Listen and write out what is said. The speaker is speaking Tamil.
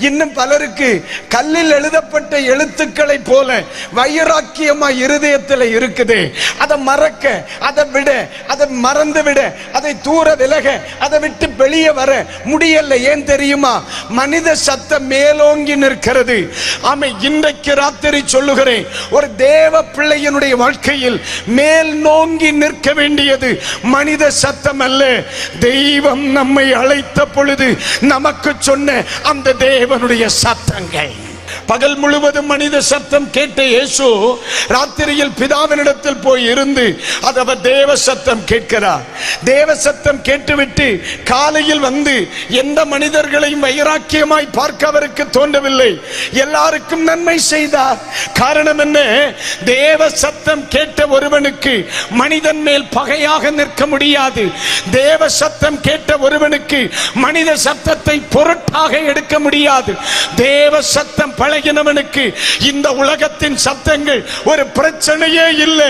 இன்னும் பலருக்கு கல்லில் எழுதப்பட்ட எழுத்துக்களை போல வைராக்கியமா இருதயத்தில் இருக்குது. அதை மறக்க, அதை விட, அதை மறந்து விட, அதை தூர விலக, அதை விட்டு வெளியே வர முடியல. ஏன் தெரியுமா? மனித சத்தம் மேலோங்கி நிற்கிறது. ஆமை, இன்றைக்கு ராத்திரி சொல்லுகிறேன், ஒரு தேவ பிள்ளையினுடைய வாழ்க்கையில் மேல் நோங்கி நிற்க வேண்டியது மனித சத்தம் அல்ல. தெய்வம் நம்மை அழைத்த பொழுது நமக்கு சொன்ன அந்த தேவனுடைய சத்தங்கள். பகல் முழுவதும் மனித சத்தம் கேட்ட இயேசு ராத்திரியில் பிதாவினிடத்தில் போய் இருந்து அவர் தேவ சத்தம் கேட்கிறார். தேவ சத்தம் கேட்டுவிட்டு காலையில் வந்து எந்த மனிதர்களையும் வைராக்கியமாய் பார்க்க அவருக்கு தோன்றவில்லை. எல்லாருக்கும் நன்மை செய்தார். காரணம் என்ன? தேவ சத்தம் கேட்ட ஒருவனுக்கு மனிதன் மேல் பகையாக நிற்க முடியாது. தேவ சத்தம் கேட்ட ஒருவனுக்கு மனித சத்தத்தை பொருட்டாக எடுக்க முடியாது. தேவ சத்தம் பழகினவனுக்கு இந்த உலகத்தின் சத்தங்கள் ஒரு பிரச்சனையே இல்லை.